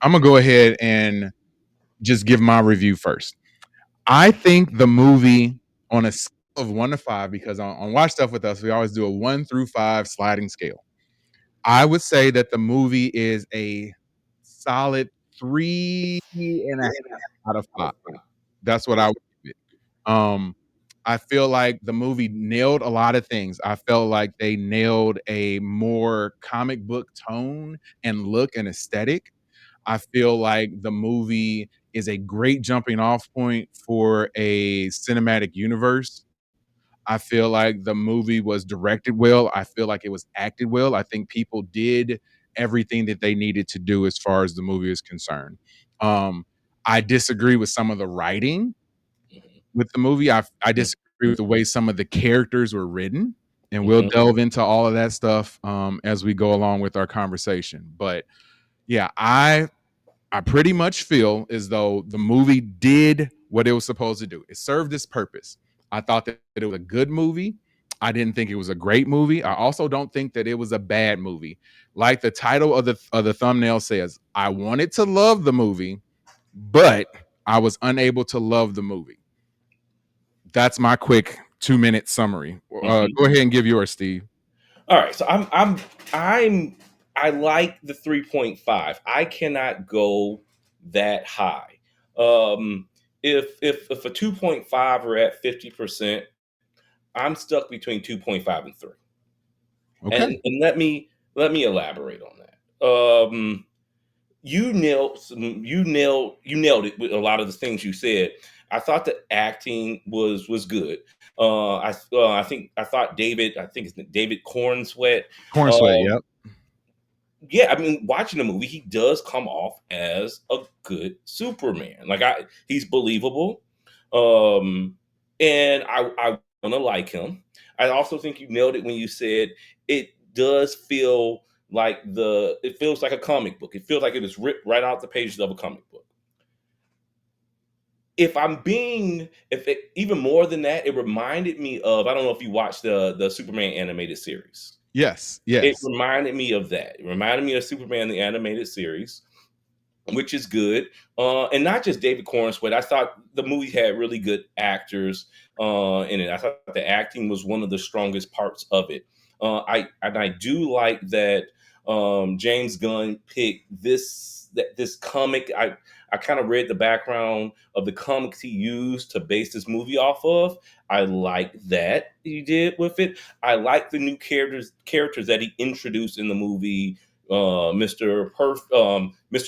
I'm gonna go ahead and just give my review first. I think the movie on a scale of 1 to 5, because on Watch Stuff with Us, we always do a 1 through 5 sliding scale. I would say that the movie is a solid 3.5 out of 5. That's what I would give it. I feel like the movie nailed a lot of things. I felt like they nailed a more comic book tone and look and aesthetic. I feel like the movie is a great jumping off point for a cinematic universe. I feel like the movie was directed well. I feel like it was acted well. I think people did everything that they needed to do as far as the movie is concerned. Um, I disagree with some of the writing with the movie. I disagree with the way some of the characters were written, and we'll delve into all of that stuff as we go along with our conversation. But yeah, I pretty much feel as though the movie did what it was supposed to do. It served its purpose. I thought that it was a good movie. I didn't think it was a great movie. I also don't think that it was a bad movie. Like the title of the thumbnail says, I wanted to love the movie, but I was unable to love the movie. That's my quick 2-minute summary. Go ahead and give yours, Steve. All right, so I like the 3.5. I cannot go that high. If a 2.5 are at 50%, I'm stuck between 2.5 and 3. Okay. And let me elaborate on that. You nailed it with a lot of the things you said. I thought the acting was good. I thought David, I think it's David Cornsweat. Corenswet, Um, yep. yeah, I mean, watching the movie, he does come off as a good Superman. He's believable, and I want to like him. I also think you nailed it when you said it does feel like it feels like a comic book. It feels like it was ripped right out the pages of a comic book. Even more than that, it reminded me of, I don't know if you watched the Superman animated series. Yes. It Yes. reminded me of that. It reminded me of Superman the animated series, which is good. And not just David Cornsweat. I thought the movie had really good actors in it. I thought the acting was one of the strongest parts of it. I do like that James Gunn picked this comic. I kind of read the background of the comics he used to base this movie off of. I like that he did with it. I like the new characters that he introduced in the movie. Mr.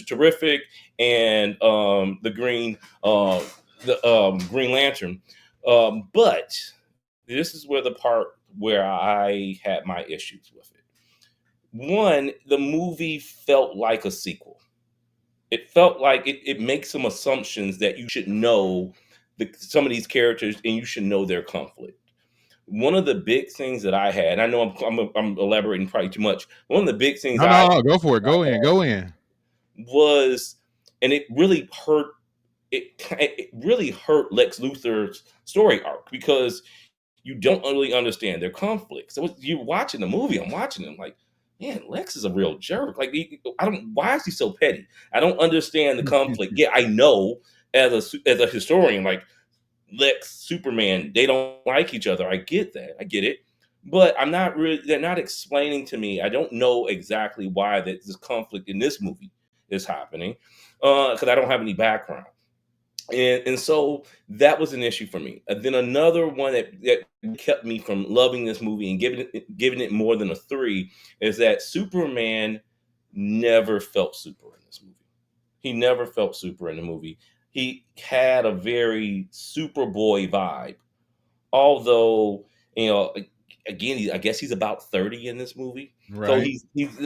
Terrific and the Green Lantern. But this is where the part where I had my issues with it. One, the movie felt like a sequel. It felt like it makes some assumptions that you should know some of these characters and you should know their conflict. One of the big things that I had, and I know I'm elaborating probably too much. One of the big things No, go for it. Go in. Go in. was, and it really hurt. It really hurt Lex Luthor's story arc because you don't really understand their conflict. So you're watching the movie. I'm watching him like, man, Lex is a real jerk. Like, I don't. Why is he so petty? I don't understand the conflict. Yeah, I know as a historian, like Lex, Superman, they don't like each other. I get that. I get it. But I'm not really. They're not explaining to me. I don't know exactly why this conflict in this movie is happening because I don't have any background. And so that was an issue for me. And then another one that kept me from loving this movie and giving it more than a 3 is that Superman never felt super in this movie. He never felt super in the movie. He had a very Superboy vibe, although again, I guess he's about 30 in this movie. So Right.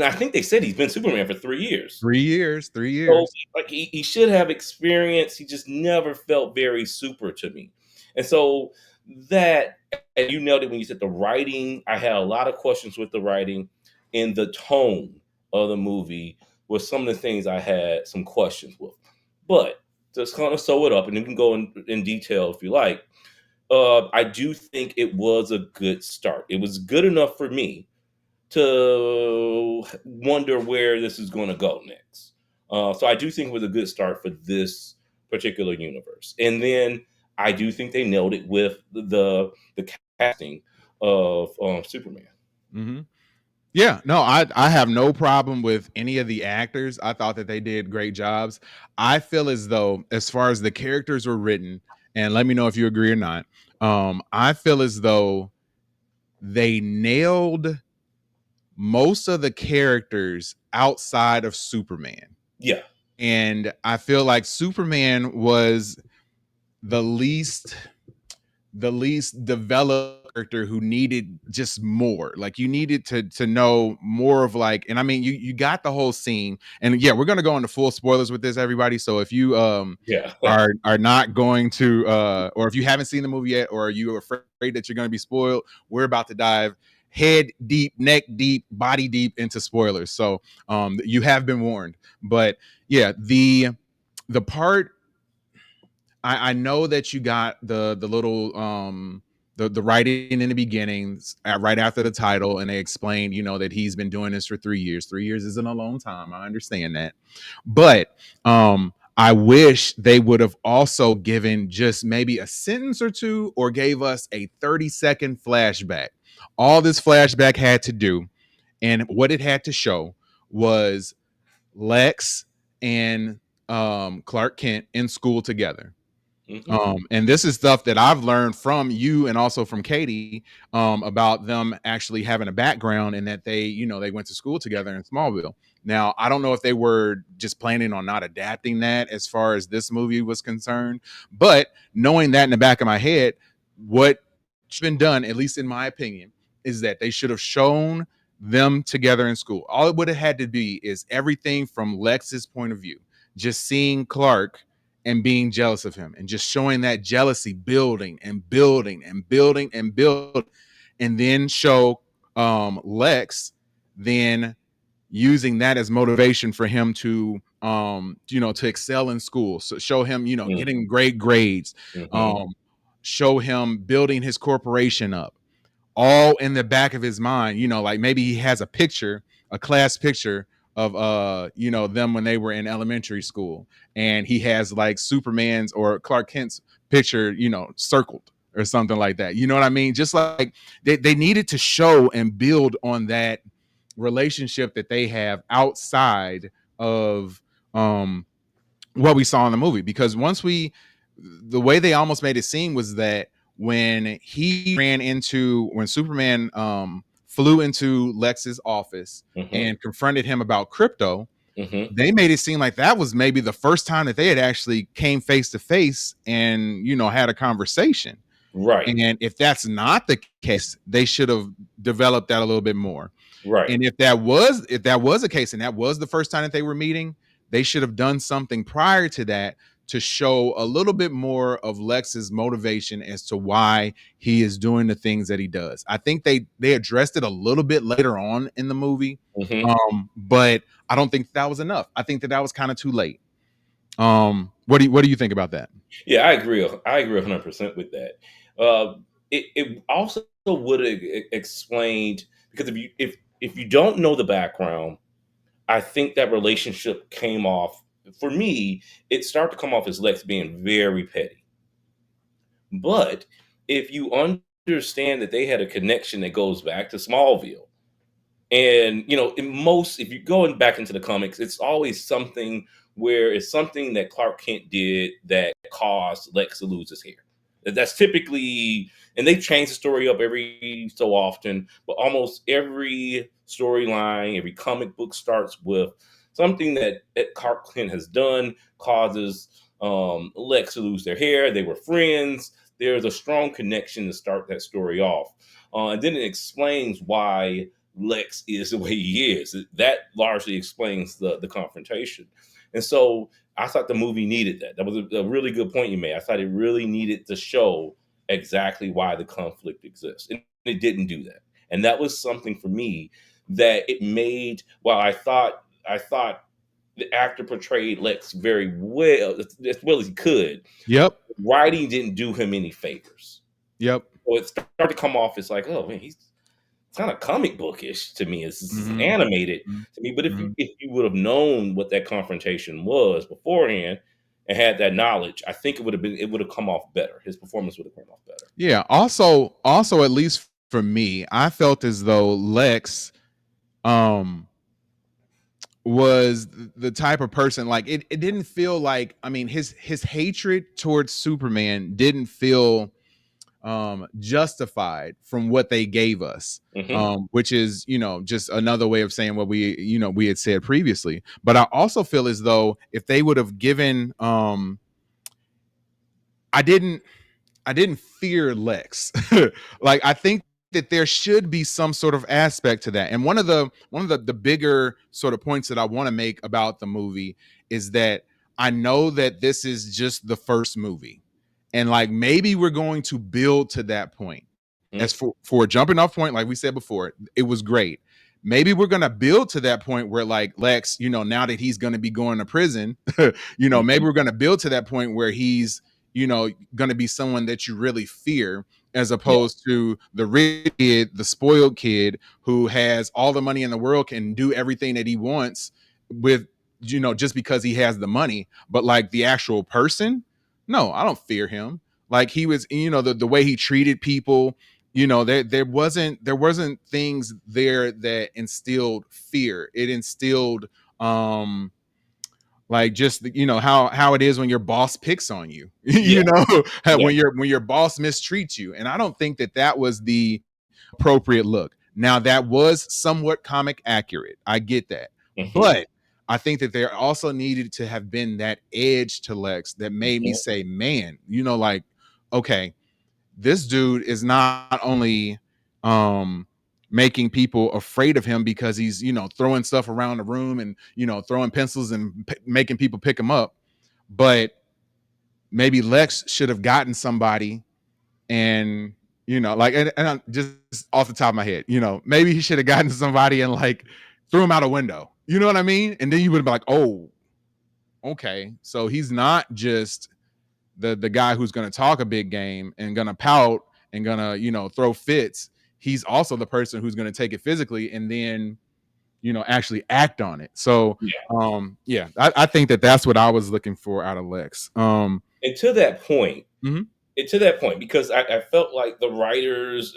I think they said he's been Superman for 3 years. 3 years. 3 So, years. like he should have experience. He just never felt very super to me. And so that, and you nailed it when you said the writing. I had a lot of questions with the writing and the tone of the movie was some of the things I had some questions with. But just kind of sew it up, and you can go in detail if you like. I do think it was a good start. It was good enough for me to wonder where this is going to go next. So I do think it was a good start for this particular universe. And then I do think they nailed it with the casting of Superman. Mhm. Yeah, no, I have no problem with any of the actors. I thought that they did great jobs. I feel as though, as far as the characters were written, and let me know if you agree or not. I feel as though they nailed most of the characters outside of Superman. Yeah. And I feel like Superman was the least developed character who needed just more. Like, you needed to know more of, like, and I mean, you got the whole scene. And yeah, we're gonna go into full spoilers with this, everybody. So if you Yeah. are not going to or if you haven't seen the movie yet, or you're afraid that you're gonna be spoiled, we're about to dive head deep, neck deep, body deep into spoilers. So you have been warned. But yeah, the part, I know that you got the little the writing in the beginnings right after the title, and they explained, that he's been doing this for 3 years. 3 years isn't a long time. I understand that, but I wish they would have also given just maybe a sentence or two, or gave us a 30-second flashback. All this flashback had to do, and what it had to show, was Lex and Clark Kent in school together. Hmm. And this is stuff that I've learned from you and also from Katie, about them actually having a background, and that they went to school together in Smallville. Now, I don't know if they were just planning on not adapting that as far as this movie was concerned, but knowing that in the back of my head, what should have been done, at least in my opinion, is that they should have shown them together in school. All it would have had to be is everything from Lex's point of view, just seeing Clark and being jealous of him, and just showing that jealousy building and building and building and building, and then show Lex then using that as motivation for him to excel in school. So show him, getting great grades, Hmm. um show him building his corporation up, all in the back of his mind. Like, maybe he has a class picture of them when they were in elementary school, and he has like Superman's or Clark Kent's picture, circled or something like that. You know what I mean? Just like they needed to show and build on that relationship that they have outside of what we saw in the movie. Because the way they almost made it seem was that when Superman flew into Lex's office Hmm. and confronted him about crypto, Hmm. they made it seem like that was maybe the first time that they had actually came face to face and had a conversation. Right. And if that's not the case, they should have developed that a little bit more. Right. And if that was the case, and that was the first time that they were meeting, they should have done something prior to that to show a little bit more of Lex's motivation as to why he is doing the things that he does. I think they addressed it a little bit later on in the movie, Hmm. but I don't think that was enough. I think that was kind of too late. What do you think about that? Yeah, I agree. I agree 100% with that. It also would have explained, because if you don't know the background, I think that relationship came off, for me. It started to come off as Lex being very petty. But if you understand that they had a connection that goes back to Smallville, and if you're going back into the comics, it's always something where it's something that Clark Kent did that caused Lex to lose his hair. That's typically, and they change the story up every so often, but almost every storyline, every comic book starts with something that Clark Kent has done causes Lex to lose their hair. They were friends. There's a strong connection to start that story off. And then it explains why Lex is the way he is. That largely explains the confrontation. And so I thought the movie needed that. That was a really good point you made. I thought it really needed to show exactly why the conflict exists. And it didn't do that. And that was something for me that it made, while I thought the actor portrayed Lex very well, as well as he could, Yep. writing didn't do him any favors. Yep. So it started to come off as like, oh man, kind of comic bookish to me. It's Mhm. animated Mhm. to me. But Mhm. if you would have known what that confrontation was beforehand and had that knowledge, I think it would have come off better. His performance would have come off better. Yeah. Also, at least for me, I felt as though Lex um was the type of person, like it didn't feel like, I mean, his hatred towards Superman didn't feel justified from what they gave us, Hmm. which is, just another way of saying what we had said previously. But I also feel as though if they would have given I didn't I didn't fear Lex. Like, I think that there should be some sort of aspect to that. And one of the bigger sort of points that I want to make about the movie is that I know that this is just the first movie. And like, maybe we're going to build to that point. As for a jumping off point, like we said before, it was great. Maybe we're gonna build to that point where, like, Lex, now that he's gonna be going to prison, maybe we're gonna build to that point where he's, going to be someone that you really fear, as Yeah. opposed to the rich kid, the spoiled kid who has all the money in the world, can do everything that he wants with, just because he has the money. But like, the actual person, no, I don't fear him. Like, he was, the way he treated people, there wasn't things there that instilled fear. It instilled like, just how it is when your boss picks on you, Yeah. Yeah. when your boss mistreats you. And I don't think that that was the appropriate look. Now, that was somewhat comic accurate, I get that, Hmm. but I think that there also needed to have been that edge to Lex that made me say, man, like, okay, this dude is not only um making people afraid of him because he's, throwing stuff around the room and, throwing pencils and making people pick him up, but maybe Lex should have gotten somebody, and, like, and I'm just off the top of my head, maybe he should have gotten somebody and, like, threw him out a window, you know what I mean? And then you would have been like, oh, okay, so he's not just the guy who's going to talk a big game and going to pout and going to, throw fits. He's also the person who's going to take it physically and then, actually act on it. So Yeah. yeah, I think that that's what I was looking for out of Lex. And to that point, Mhm. because I felt like the writers,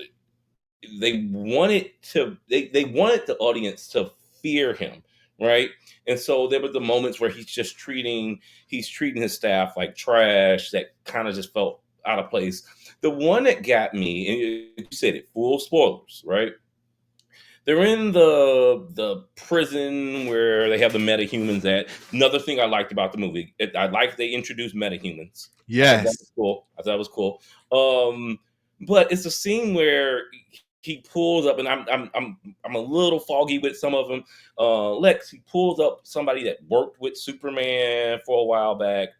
they wanted the audience to fear him, right? And so there were the moments where he's treating his staff like trash that kind of just felt out of place. The one that got me, and you said it, full spoilers, right? They're in the prison where they have the metahumans at. Another thing I liked about the movie, I liked they introduced metahumans. I thought that was Yes. cool. I thought it was cool. Um, but it's a scene where he pulls up, and I'm a little foggy with some of them. Lex, he pulls up somebody that worked with Superman for a while back,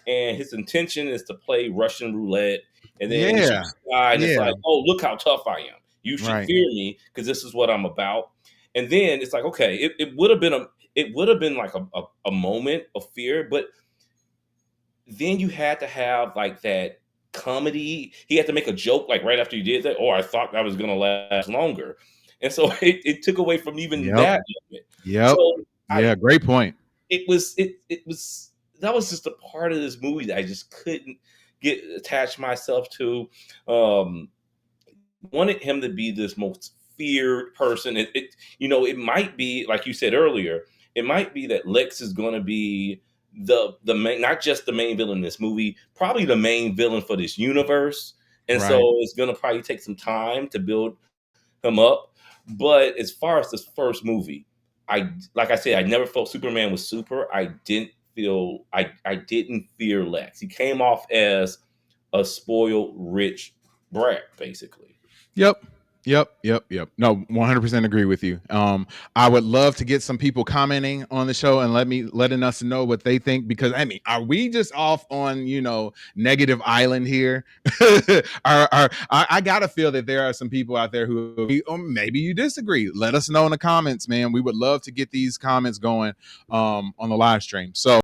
and his intention is to play Russian roulette, and then he Yeah. shoots the guy, and it's Yeah. like, oh, look how tough I am. You should Right. fear me because this is what I'm about. And then it's like, okay, it would have been like a moment of fear, but then you had to have like that comedy. He had to make a joke like right after you did that. Oh, I thought that was gonna last longer. And so it took away from even Yep. that moment. Yep. So I Yeah. Great point. it was that was just a part of this movie that I just couldn't get attach myself to. Um Wanted him to be this most feared person. It might be like you said earlier. It might be that Lex is going to be the main, not just the main villain in this movie, probably the main villain for this universe. And so Right. it's going to probably take some time to build him up. But as far as this first movie, I like I said, I never felt Superman was super. I didn't fear Lex. He came off as a spoiled rich brat, basically. Yep. Yep. No, 100% agree with you. I would love to get some people commenting on the show and letting us know what they think, because I mean, are we just off on, negative island here? I gotta feel that there are some people out there who, or maybe you disagree. Let us know in the comments, man. We would love to get these comments going on the live stream. So